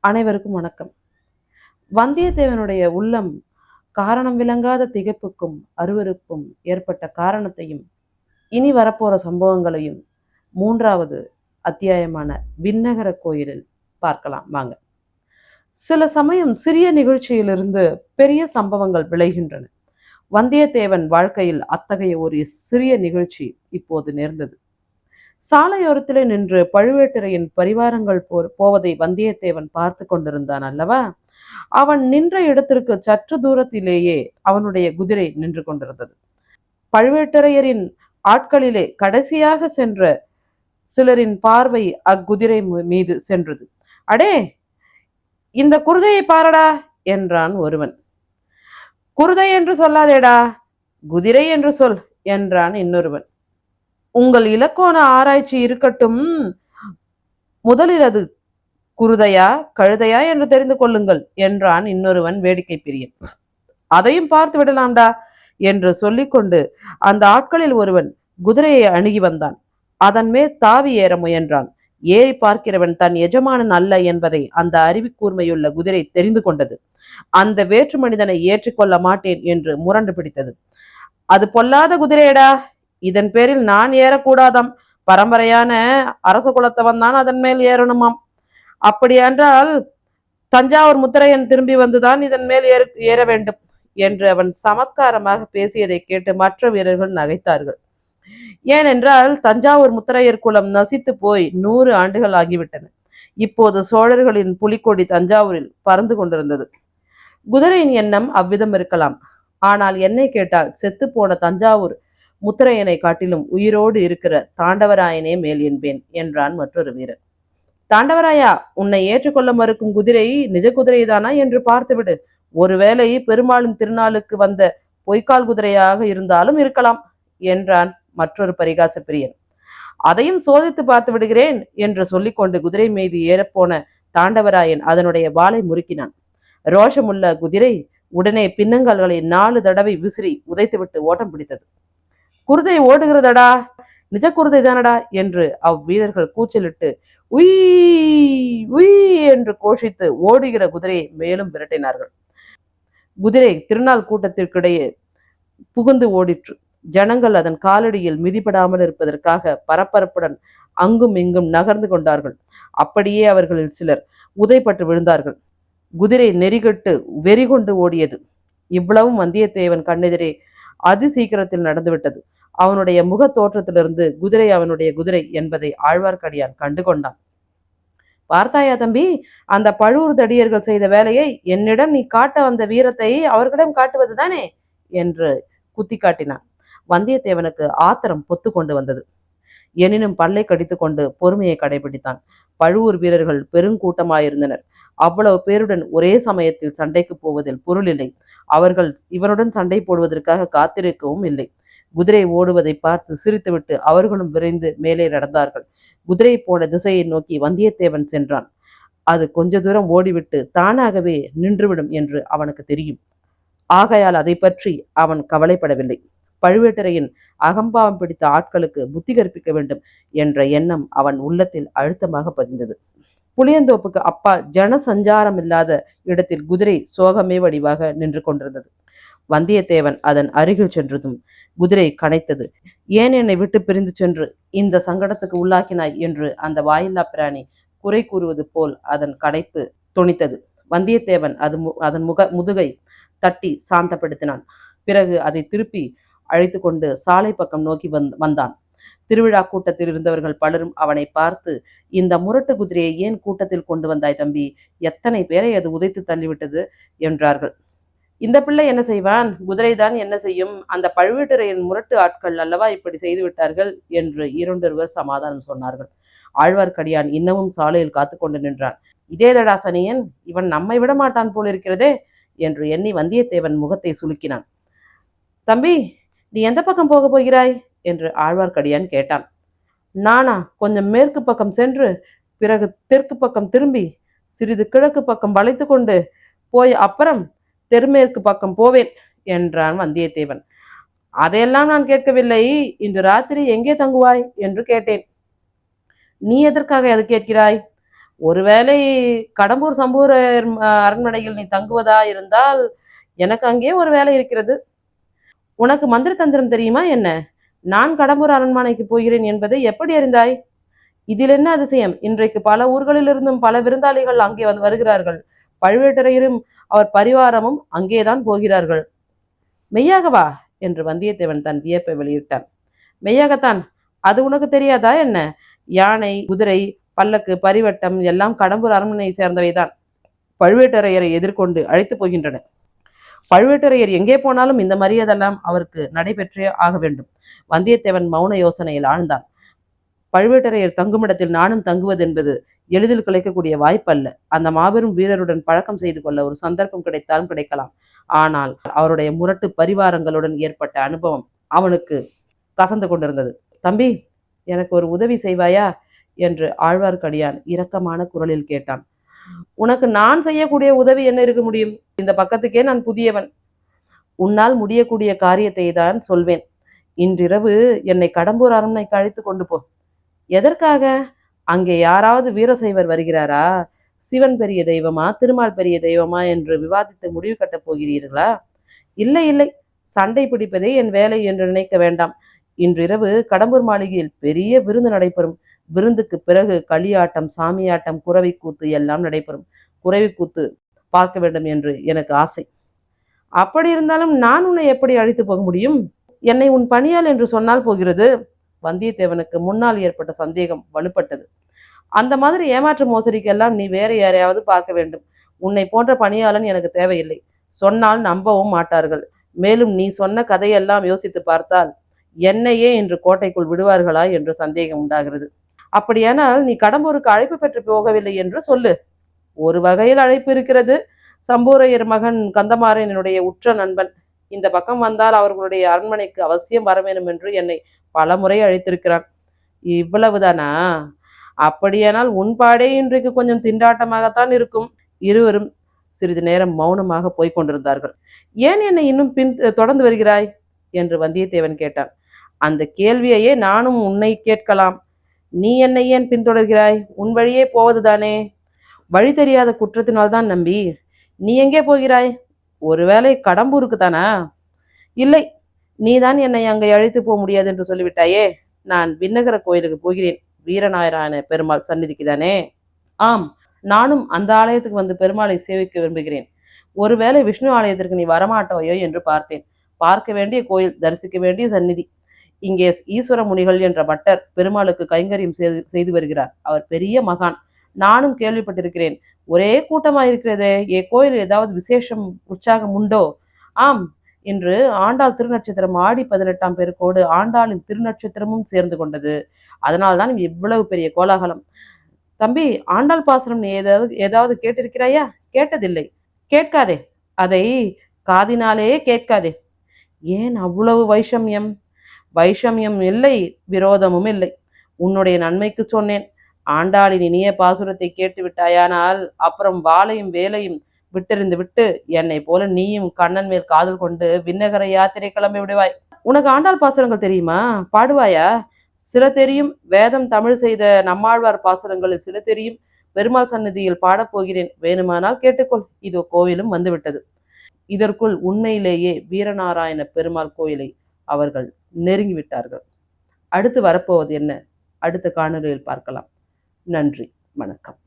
அனைவருக்கும் வணக்கம். வந்தியத்தேவனுடைய உள்ளம் காரணம் விளங்காத திகைப்புக்கும் அருவருப்பும் ஏற்பட்ட காரணத்தையும் இனி வரப்போற சம்பவங்களையும் 3வது அத்தியாயமான விண்ணகர கோயிலில் பார்க்கலாம் வாங்க. சில சமயம் சிறிய நிகழ்ச்சியிலிருந்து பெரிய சம்பவங்கள் விளைகின்றன. வந்தியத்தேவன் வாழ்க்கையில் அத்தகைய ஒரு சிறிய நிகழ்ச்சி இப்போது நேர்ந்தது. சாலையோரத்திலே நின்று பழுவேட்டரையின் பரிவாரங்கள் போவதை வந்தியத்தேவன் பார்த்து கொண்டிருந்தான் அல்லவா. அவன் நின்ற இடத்திற்கு சற்று தூரத்திலேயே அவனுடைய குதிரை நின்று கொண்டிருந்தது. பழுவேட்டரையரின் ஆட்களிலே கடைசியாக சென்ற சிலரின் பார்வை அக்குதிரை மீது சென்றது. அடே, இந்த குருதையை பாரடா என்றான் ஒருவன். குருதை என்று சொல்லாதேடா, குதிரை என்று சொல் என்றான் இன்னொருவன். உங்கள் இலக்கோண ஆராய்ச்சி இருக்கட்டும், முதலில் அது குருதையா கழுதையா என்று தெரிந்து கொள்ளுங்கள் என்றான் இன்னொருவன் வேடிக்கை பிரியன். அதையும் பார்த்து விடலாம்டா என்று சொல்லிக்கொண்டு அந்த ஆட்களில் ஒருவன் குதிரையை அணுகி வந்தான். அதன் மேல் தாவி ஏற முயன்றான். ஏறி பார்க்கிறவன் தன் எஜமானன் அல்ல என்பதை அந்த அறிவிக்கூர்மையுள்ள குதிரை தெரிந்து கொண்டது. அந்த வேற்று மனிதனை ஏற்றுக்கொள்ள மாட்டேன் என்று முரண்டு பிடித்தது. அது பொல்லாத குதிரையடா, இதன் பேரில் நான் ஏறக்கூடாதாம். பரம்பரையான அரச குலத்தவன் தான் அதன் மேல் ஏறணுமாம். அப்படியென்றால் தஞ்சாவூர் முத்தரையன் திரும்பி வந்துதான் இதன் மேல் ஏற வேண்டும் என்று அவன் சமத்காரமாக பேசியதை கேட்டு மற்ற வீரர்கள் நகைத்தார்கள். ஏனென்றால் தஞ்சாவூர் முத்தரையர் குலம் நசித்து போய் 100 ஆண்டுகள் ஆகிவிட்டன. இப்போது சோழர்களின் புலிக்கொடி தஞ்சாவூரில் பறந்து கொண்டிருந்தது. குதிரையின் எண்ணம் அவ்விதம் இருக்கலாம். ஆனால் என்னை கேட்டால் செத்து போன தஞ்சாவூர் முத்தரையனை காட்டிலும் உயிரோடு இருக்கிற தாண்டவராயனே மேல் என்பேன் என்றான் மற்றொரு வீரர். தாண்டவராயா, உன்னை ஏற்றுக்கொள்ள மறுக்கும் குதிரை நிஜ குதிரைதானா என்று பார்த்துவிடு. ஒருவேளை பெருமாளின் திருநாளுக்கு வந்த பொய்க்கால் குதிரையாக இருந்தாலும் இருக்கலாம் என்றான் மற்றொரு பரிகாச பிரியன். அதையும் சோதித்து பார்த்து விடுகிறேன் என்று சொல்லிக்கொண்டு குதிரை மீது ஏறப்போன தாண்டவராயன் அதனுடைய வாளை முறுக்கினான். ரோஷமுள்ள குதிரை உடனே பின்னங்கால்களை 4 தடவை விசிறி உதைத்துவிட்டு ஓட்டம் பிடித்தது. குருதை ஓடுகிறதடா, நிஜ குருதை தானடா என்று அவ்வீரர்கள் கூச்சலிட்டு உய் உய் என்று கோஷித்து ஓடுகிற குதிரையை மேலும் விரட்டினார்கள். குதிரை திருநாள் கூட்டத்திற்கிடையே புகுந்து ஓடிற்று. ஜனங்கள் அதன் காலடியில் மிதிப்படாமல் இருப்பதற்காக பரபரப்புடன் அங்கும் இங்கும் நகர்ந்து கொண்டார்கள். அப்படியே அவர்களில் சிலர் உதைப்பட்டு விழுந்தார்கள். குதிரை நெறிகட்டு வெறிகொண்டு ஓடியது. இவ்வளவும் வந்தியத்தேவன் கண்ணெதிரே அதி சீக்கிரத்தில் நடந்துவிட்டது. அவனுடைய முக தோற்றத்திலிருந்து குதிரை அவனுடைய குதிரை என்பதை ஆழ்வார்க்கடியான் கண்டு கொண்டான். பார்த்தாயா தம்பி, அந்த பழுவூர் தடியர்கள் செய்த வேலையை என்னிடம் நீ காட்ட வந்த வீரத்தை அவர்களிடம் காட்டுவதுதானே என்று குத்தி காட்டினான். வந்தியத்தேவனுக்கு ஆத்திரம் பொத்து கொண்டு வந்தது. எனினும் பல்லை கடித்து கொண்டு பொறுமையை கடைபிடித்தான். பழுவூர் வீரர்கள் பெருங்கூட்டமாயிருந்தனர். அவ்வளவு பேருடன் ஒரே சமயத்தில் சண்டைக்கு போவதில் பொருள் இல்லை. அவர்கள் இவனுடன் சண்டை போடுவதற்காக காத்திருக்கவும் இல்லை. குதிரை ஓடுவதை பார்த்து சிரித்துவிட்டு அவர்களும் விரைந்து மேலே நடந்தார்கள். குதிரை போன திசையை நோக்கி வந்தியத்தேவன் சென்றான். அது கொஞ்ச தூரம் ஓடிவிட்டு தானாகவே நின்றுவிடும் என்று அவனுக்கு தெரியும். ஆகையால் அதை பற்றி அவன் கவலைப்படவில்லை. பழுவேட்டரையின் அகம்பாவம் பிடித்த ஆட்களுக்கு புத்தி கற்பிக்க வேண்டும் என்ற எண்ணம் அவன் உள்ளத்தில் அழுத்தமாக பதிந்தது. புளியந்தோப்புக்கு அப்பால் ஜன சஞ்சாரம் இல்லாத இடத்தில் குதிரை சோகமே வடிவாக நின்று கொண்டிருந்தது. வந்தியத்தேவன் அதன் அருகில் சென்றதும் குதிரை கனைத்தது. ஏன் என்னை விட்டு பிரிந்து சென்று இந்த சங்கடத்துக்கு உள்ளாக்கினாய் என்று அந்த வாயில்லா பிராணி குறை கூறுவது போல் அதன் கனைப்பு தொனித்தது. வந்தியத்தேவன் அதன் முதுகை தட்டி சாந்தப்படுத்தினான். பிறகு அதை திருப்பி அழைத்து கொண்டு சாலை பக்கம் நோக்கி வந்தான். திருவிழா கூட்டத்தில் இருந்தவர்கள் பலரும் அவனை பார்த்து, இந்த முரட்டு குதிரையை ஏன் கூட்டத்தில் கொண்டு வந்தாய் தம்பி? எத்தனை பேரை அது உதைத்து தள்ளிவிட்டது என்றார்கள். இந்த பிள்ளை என்ன செய்வான்? குதிரைதான் என்ன செய்யும்? அந்த பழுவேட்டரையின் முரட்டு ஆட்கள் அல்லவா இப்படி செய்து விட்டார்கள் என்று இரண்டொருவர் சமாதானம் சொன்னார்கள். ஆழ்வார்க்கடியான் இன்னமும் சாலையில் காத்து கொண்டு நின்றான். இதேதடா சனியன், இவன் நம்மை விட மாட்டான் போலிருக்கிறதே என்று எண்ணி வந்தியத்தேவன் முகத்தை சுலுக்கினான். தம்பி, நீ எந்த பக்கம் போக போகிறாய் என்று ஆழ்வார்க்கடியான் கேட்டான். நானா? கொஞ்சம் மேற்கு பக்கம் சென்று பிறகு தெற்கு பக்கம் திரும்பி சிறிது கிழக்கு பக்கம் வளைத்து கொண்டு போய் அப்புறம் தென்மேற்கு பக்கம் போவேன் என்றான் வந்தியத்தேவன். அதையெல்லாம் நான் கேட்கவில்லை. இன்று ராத்திரி எங்கே தங்குவாய் என்று கேட்டேன். நீ எதற்காக அது கேட்கிறாய்? ஒருவேளை கடம்பூர் சம்பூர் அரண்மனையில் நீ தங்குவதா இருந்தால் எனக்கு அங்கே ஒரு வேலை இருக்கிறது. உனக்கு மந்திர தந்திரம் தெரியுமா என்ன? நான் கடம்பூர் அரண்மனைக்கு போகிறேன் என்பதை எப்படி அறிந்தாய்? இதில் என்ன அதிசயம்? இன்றைக்கு பல ஊர்களிலிருந்தும் பல விருந்தாளிகள் அங்கே வருகிறார்கள். பழுவேட்டரையரும் அவர் பரிவாரமும் அங்கேதான் போகிறார்கள். மெய்யாகவா என்று வந்தியத்தேவன் தன் வியப்பை வெளியிட்டான். மெய்யாகத்தான். அது உனக்கு தெரியாதா என்ன? யானை, குதிரை, பல்லக்கு, பரிவட்டம் எல்லாம் கடம்பூர் அரண்மனையை சேர்ந்தவைதான். பழுவேட்டரையரை எதிர்கொண்டு அழைத்து போகின்றன. பழுவேட்டரையர் எங்கே போனாலும் இந்த மரியாதையெல்லாம் அவருக்கு நடைபெற்றே ஆக வேண்டும். வந்தியத்தேவன் மௌன யோசனையில் ஆழ்ந்தான். பழுவேட்டரையர் தங்குமிடத்தில் நானும் தங்குவது என்பது எளிதில் கிடைக்கக்கூடிய வாய்ப்பு அல்ல. அந்த மாபெரும் வீரருடன் பழக்கம் செய்து கொள்ள ஒரு சந்தர்ப்பம் கிடைத்தாலும் கிடைக்கலாம். ஆனால் அவருடைய முரட்டு பரிவாரங்களுடன் ஏற்பட்ட அனுபவம் அவனுக்கு கசந்து கொண்டிருந்தது. தம்பி, எனக்கு ஒரு உதவி செய்வாயா என்று ஆழ்வார்க்கடியான் இரக்கமான குரலில் கேட்டான். உனக்கு நான் செய்யக்கூடிய உதவி என்ன இருக்க முடியும்? இந்த பக்கத்துக்கே நான் புதியவன். உன்னால் முடியக்கூடிய காரியத்தை தான் சொல்வேன். இன்றிரவு என்னை கடம்பூர் அரண்மனைக்கு அழைத்து கொண்டு போ. எதற்காக? அங்கே யாராவது வீரசைவர் வருகிறாரா? சிவன் பெரிய தெய்வமா, திருமால் பெரிய தெய்வமா என்று விவாதித்து முடிவு கட்டப் போகிறீர்களா? இல்லை இல்லை, சண்டை பிடிப்பதே என் வேலை என்று நினைக்க வேண்டாம். இன்றிரவு கடம்பூர் மாளிகையில் பெரிய விருந்து நடைபெறும். விருந்துக்கு பிறகு களியாட்டம், சாமியாட்டம், குறவை கூத்து எல்லாம் நடைபெறும். குறவை கூத்து பார்க்க வேண்டும் என்று எனக்கு ஆசை. அப்படி இருந்தாலும் நான் உன்னை எப்படி அழைத்து போக முடியும்? என்னை உன் பணியால் என்று சொன்னால் போகிறது. வந்தியத்தேவனுக்கு முன்னால் ஏற்பட்ட சந்தேகம் வலுப்பட்டது. அந்த மாதிரி ஏமாற்று மோசடிக்கெல்லாம் நீ வேற யாரையாவது பார்க்க வேண்டும். உன்னை போன்ற பணியாளன் எனக்கு தேவையில்லை. சொன்னால் நம்பவும் மாட்டார்கள். மேலும் நீ சொன்ன கதையெல்லாம் யோசித்து பார்த்தால் என்னையே இன்று கோட்டைக்குள் விடுவார்களா என்று சந்தேகம் உண்டாகிறது. அப்படியானால் நீ கடம்பூருக்கு அழைப்பு பெற்று போகவில்லை என்று சொல்லு. ஒரு வகையில் அழைப்பு இருக்கிறது. சம்பூரையர் மகன் கந்தமாறனுடைய உற்ற நண்பன் இந்த பக்கம் வந்தால் அவர்களுடைய அரண்மனைக்கு அவசியம் வர வேண்டும் என்று என்னை பல முறை அழைத்திருக்கிறான். இவ்வளவுதானா? அப்படியானால் உன் பாடே இன்றைக்கு கொஞ்சம் திண்டாட்டமாகத்தான் இருக்கும். இருவரும் சிறிது நேரம் மௌனமாக போய்க் கொண்டிருந்தார்கள். ஏன் என்னை இன்னும் தொடர்ந்து வருகிறாய் என்று வந்தியத்தேவன் கேட்டான். அந்த கேள்வியையே நானும் உன்னை கேட்கலாம். நீ என்னை ஏன் பின்தொடர்கிறாய்? உன் வழியே போவதுதானே. வழி தெரியாத குற்றத்தினால்தான் நம்பி. நீ எங்கே போகிறாய்? ஒருவேளை கடம்பூருக்கு தானா? இல்லை, நீதான் என்னை அங்கே அழைத்து போக முடியாது என்று சொல்லிவிட்டாயே. நான் விண்ணகர கோயிலுக்கு போகிறேன். வீரநாராயண பெருமாள் சந்நிதிக்கு தானே? ஆம், நானும் அந்த ஆலயத்துக்கு வந்து பெருமாளை சேவிக்க விரும்புகிறேன். ஒருவேளை விஷ்ணு ஆலயத்திற்கு நீ வரமாட்டோயோ என்று பார்த்தேன். பார்க்க வேண்டிய கோயில், தரிசிக்க வேண்டிய சந்நிதி. இங்கே ஈஸ்வர முனிகள் என்ற பட்டர் பெருமாளுக்கு கைங்கரியம் செய்து வருகிறார். அவர் பெரிய மகான். நானும் கேள்விப்பட்டிருக்கிறேன். ஒரே கூட்டமாக இருக்கிறதே. கோயில் ஏதாவது விசேஷம், உற்சாகம் உண்டோ? ஆம், இன்று ஆண்டாள் திருநட்சத்திரம். ஆடி 18ஆம் பெருக்கோடு ஆண்டாளின் திருநட்சத்திரமும் சேர்ந்து கொண்டது. அதனால்தான் இவ்வளவு பெரிய கோலாகலம். தம்பி, ஆண்டாள் பாசுரம் நீ ஏதாவது கேட்டிருக்கிறாயா? கேட்டதில்லை. கேட்காதே. அதை காதினாலே கேட்காதே. ஏன் அவ்வளவு வைஷமியம்? வைஷமியம் இல்லை, விரோதமும் இல்லை. உன்னுடைய நன்மைக்கு சொன்னேன். ஆண்டாளின் இனிய பாசுரத்தை கேட்டு விட்டாயானால் அப்புறம் வாளையும் வேலையும் விட்டெறிந்து விட்டு என்னை போல நீயும் கண்ணன் மேல் காதல் கொண்டு விண்ணகர யாத்திரை கிளம்பி விடுவாய். உனக்கு ஆண்டாள் பாசுரங்கள் தெரியுமா? பாடுவாயா? சில தெரியும். வேதம் தமிழ் செய்த நம்மாழ்வார் பாசுரங்களில் சில தெரியும். பெருமாள் சந்நிதியில் பாடப்போகிறேன். வேணுமானால் கேட்டுக்கொள். இதோ கோவிலும் வந்துவிட்டது. இதற்குள் உண்மையிலேயே வீரநாராயண பெருமாள் கோயிலை அவர்கள் நெருங்கிவிட்டார்கள். அடுத்து வரப்போவது என்ன? அடுத்த காணொலியில் பார்க்கலாம். நன்றி, வணக்கம்.